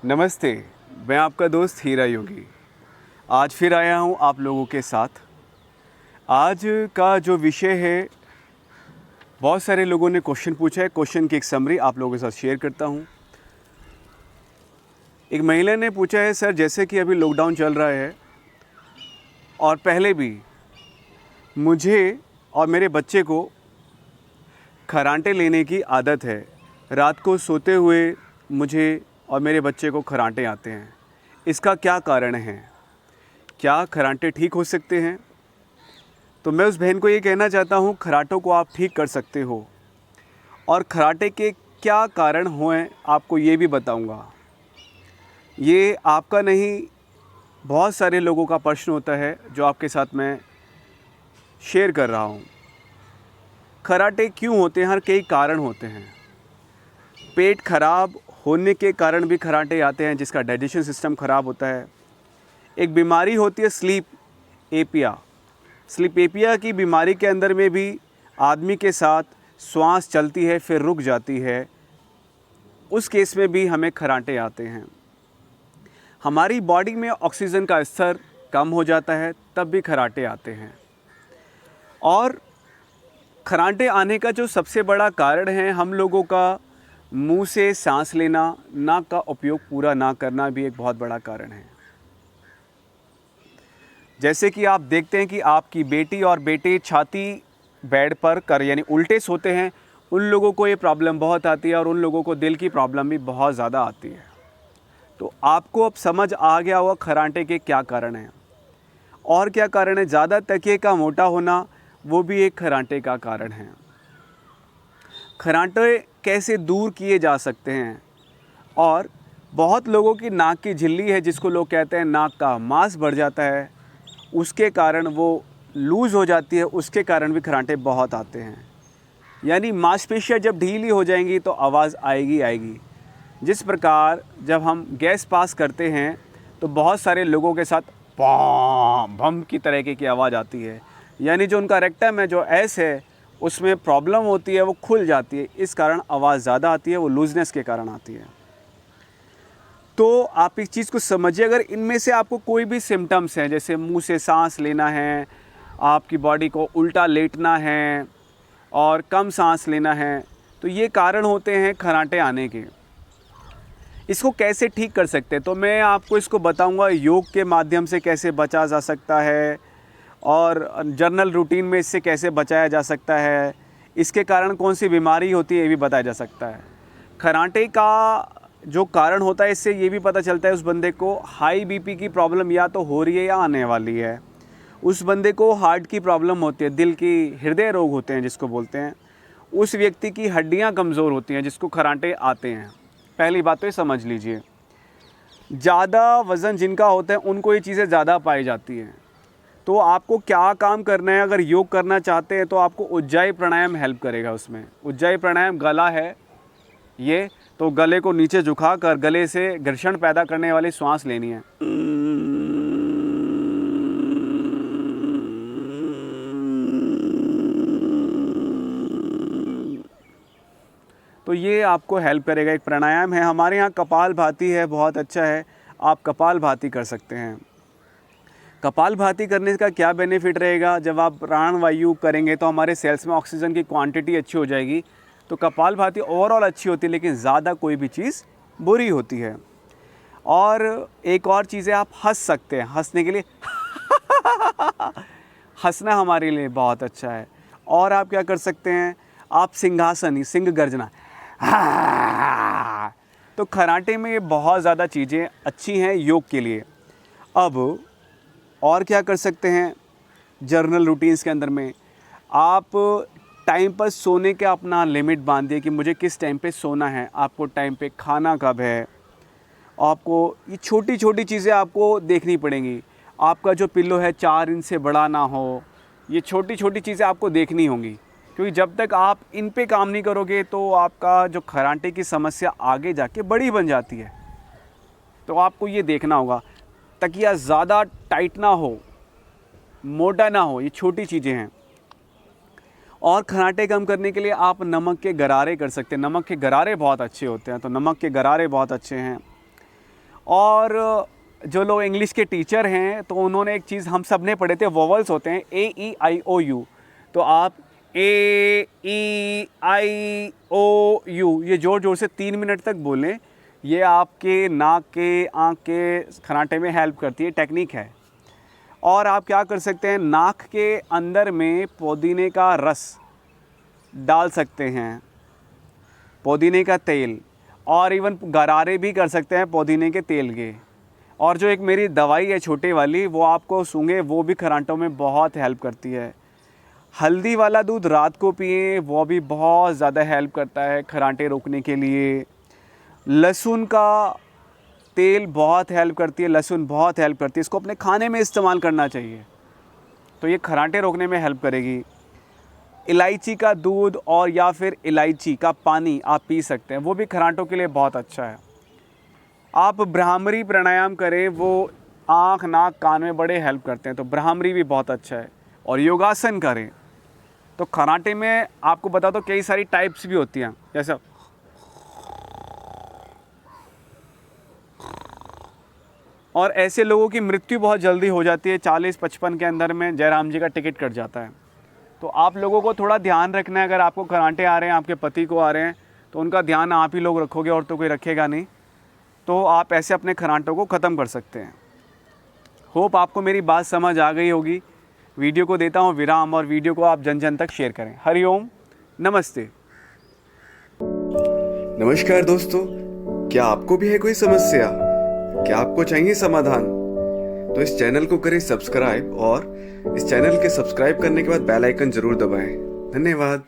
नमस्ते, मैं आपका दोस्त हीरा योगी। आज फिर आया हूँ आप लोगों के साथ। आज का जो विषय है, बहुत सारे लोगों ने क्वेश्चन पूछा है। क्वेश्चन की एक समरी आप लोगों के साथ शेयर करता हूँ। एक महिला ने पूछा है, सर जैसे कि अभी लॉकडाउन चल रहा है और पहले भी मुझे और मेरे बच्चे को खर्राटे लेने की आदत है। रात को सोते हुए मुझे और मेरे बच्चे को खर्राटे आते हैं। इसका क्या कारण है? क्या खर्राटे ठीक हो सकते हैं? तो मैं उस बहन को ये कहना चाहता हूँ, खर्राटों को आप ठीक कर सकते हो और खर्राटे के क्या कारण हुए आपको ये भी बताऊँगा। ये आपका नहीं, बहुत सारे लोगों का प्रश्न होता है जो आपके साथ मैं शेयर कर रहा हूँ। खर्राटे क्यों होते हैं? हर कई कारण होते हैं। पेट खराब होने के कारण भी खर्राटे आते हैं, जिसका डाइजेशन सिस्टम ख़राब होता है। एक बीमारी होती है स्लीप एपिया। स्लीप एपिया की बीमारी के अंदर में भी आदमी के साथ श्वास चलती है फिर रुक जाती है। उस केस में भी हमें खर्राटे आते हैं। हमारी बॉडी में ऑक्सीजन का स्तर कम हो जाता है, तब भी खर्राटे आते हैं। और खर्राटे आने का जो सबसे बड़ा कारण है, हम लोगों का मुंह से सांस लेना, नाक का उपयोग पूरा ना करना भी एक बहुत बड़ा कारण है। जैसे कि आप देखते हैं कि आपकी बेटी और बेटे छाती बेड पर कर यानी उल्टे सोते हैं, उन लोगों को ये प्रॉब्लम बहुत आती है और उन लोगों को दिल की प्रॉब्लम भी बहुत ज़्यादा आती है। तो आपको अब समझ आ गया होगा खर्राटे के क्या कारण हैं और क्या कारण है। ज़्यादा तकिए का मोटा होना, वो भी एक खर्राटे का कारण है। खर्राटे कैसे दूर किए जा सकते हैं? और बहुत लोगों की नाक की झिल्ली है, जिसको लोग कहते हैं नाक का मांस बढ़ जाता है, उसके कारण वो लूज़ हो जाती है, उसके कारण भी खर्राटे बहुत आते हैं। यानी मांसपेशियाँ जब ढीली हो जाएंगी तो आवाज़ आएगी। जिस प्रकार जब हम गैस पास करते हैं तो बहुत सारे लोगों के साथ बम बम की तरह की आवाज़ आती है। यानी जो उनका रेक्टम है, जो एस है, उसमें प्रॉब्लम होती है, वो खुल जाती है। इस कारण आवाज़ ज़्यादा आती है, वो लूजनेस के कारण आती है। तो आप इस चीज़ को समझिए। अगर इनमें से आपको कोई भी सिम्टम्स हैं, जैसे मुंह से सांस लेना है, आपकी बॉडी को उल्टा लेटना है और कम सांस लेना है, तो ये कारण होते हैं खर्राटे आने के। इसको कैसे ठीक कर सकते हैं? तो मैं आपको इसको बताऊंगा योग के माध्यम से कैसे बचा जा सकता है और जर्नल रूटीन में इससे कैसे बचाया जा सकता है। इसके कारण कौन सी बीमारी होती है, ये भी बताया जा सकता है। खर्राटे का जो कारण होता है, इससे ये भी पता चलता है उस बंदे को हाई बीपी की प्रॉब्लम या तो हो रही है या आने वाली है। उस बंदे को हार्ट की प्रॉब्लम होती है, दिल की हृदय रोग होते हैं जिसको बोलते हैं। उस व्यक्ति की हड्डियां कमज़ोर होती हैं जिसको खर्राटे आते हैं। पहली बात तो ये समझ लीजिए। ज़्यादा वज़न जिनका होता है उनको ये चीज़ें ज़्यादा पाई जाती हैं। तो आपको क्या काम करना है? अगर योग करना चाहते हैं तो आपको उज्जाई प्राणायाम हेल्प करेगा उसमें। उज्जाई प्राणायाम गला है ये, तो गले को नीचे झुकाकर गले से घर्षण पैदा करने वाली श्वास लेनी है। तो ये आपको हेल्प करेगा। एक प्राणायाम है, हमारे यहाँ कपालभाति है, बहुत अच्छा है। आप कपालभाति कर सकते हैं। कपालभाति करने का क्या बेनिफिट रहेगा? जब आप प्राणवायु करेंगे तो हमारे सेल्स में ऑक्सीजन की क्वांटिटी अच्छी हो जाएगी। तो कपालभाति ओवरऑल अच्छी होती है, लेकिन ज़्यादा कोई भी चीज़ बुरी होती है। और एक और चीज़ है, आप हंस सकते हैं। हंसने के लिए हंसना हमारे लिए बहुत अच्छा है। और आप क्या कर सकते हैं? आप सिंहासन, सिंह गर्जना। तो खर्राटे में ये बहुत ज़्यादा चीज़ें अच्छी हैं योग के लिए। अब और क्या कर सकते हैं? जर्नल रूटीन्स के अंदर में आप टाइम पर सोने का अपना लिमिट बांधिए कि मुझे किस टाइम पे सोना है, आपको टाइम पे खाना कब है। आपको ये छोटी छोटी चीज़ें आपको देखनी पड़ेंगी। आपका जो पिल्लो है 4 इंच से बड़ा ना हो, ये छोटी छोटी चीज़ें आपको देखनी होंगी। क्योंकि जब तक आप इन पे काम नहीं करोगे तो आपका जो खर्राटे की समस्या आगे जाके बड़ी बन जाती है। तो आपको ये देखना होगा, तकिया ज़्यादा टाइट ना हो, मोटा ना हो, ये छोटी चीज़ें हैं। और खर्राटे कम करने के लिए आप नमक के गरारे कर सकते हैं। नमक के गरारे बहुत अच्छे होते हैं, तो नमक के गरारे बहुत अच्छे हैं। और जो लोग इंग्लिश के टीचर हैं तो उन्होंने एक चीज़ हम सब ने पढ़े थे, वोवल्स होते हैं AEIOU। तो आप AEIOU ये ज़ोर ज़ोर से 3 मिनट तक बोलें। ये आपके नाक के, आँख के खर्राटे में हेल्प करती है, टेक्निक है। और आप क्या कर सकते हैं, नाक के अंदर में पुदीने का रस डाल सकते हैं, पुदीने का तेल, और इवन गरारे भी कर सकते हैं पुदीने के तेल के। और जो एक मेरी दवाई है छोटे वाली, वो आपको सूंघे, वो भी खर्राटों में बहुत हेल्प करती है। हल्दी वाला दूध रात को पिएं, वो भी बहुत ज़्यादा हेल्प करता है खर्राटे रोकने के लिए। लहसुन का तेल बहुत हेल्प करती है, लहसुन बहुत हेल्प करती है, इसको अपने खाने में इस्तेमाल करना चाहिए, तो ये खर्राटे रोकने में हेल्प करेगी। इलायची का दूध और या फिर इलायची का पानी आप पी सकते हैं, वो भी खर्राटों के लिए बहुत अच्छा है। आप भ्रामरी प्राणायाम करें, वो आँख, नाक, कान में बड़े हेल्प करते हैं, तो भ्रामरी भी बहुत अच्छा है। और योगासन करें, तो खर्राटे में आपको बता दो कई सारी टाइप्स भी होती हैं, जैसे और ऐसे लोगों की मृत्यु बहुत जल्दी हो जाती है, 40-55 के अंदर में जयराम जी का टिकट कट जाता है। तो आप लोगों को थोड़ा ध्यान रखना है, अगर आपको खर्राटे आ रहे हैं, आपके पति को आ रहे हैं, तो उनका ध्यान आप ही लोग रखोगे और तो कोई रखेगा नहीं। तो आप ऐसे अपने खर्राटों को ख़त्म कर सकते हैं। होप आपको मेरी बात समझ आ गई होगी। वीडियो को देता हूँ विराम और वीडियो को आप जन जन तक शेयर करें। हरिओम, नमस्ते। नमस्कार दोस्तों, क्या आपको भी है कोई समस्या? क्या आपको चाहिए समाधान? तो इस चैनल को करें सब्सक्राइब और इस चैनल के सब्सक्राइब करने के बाद बेल आइकन जरूर दबाएं। धन्यवाद।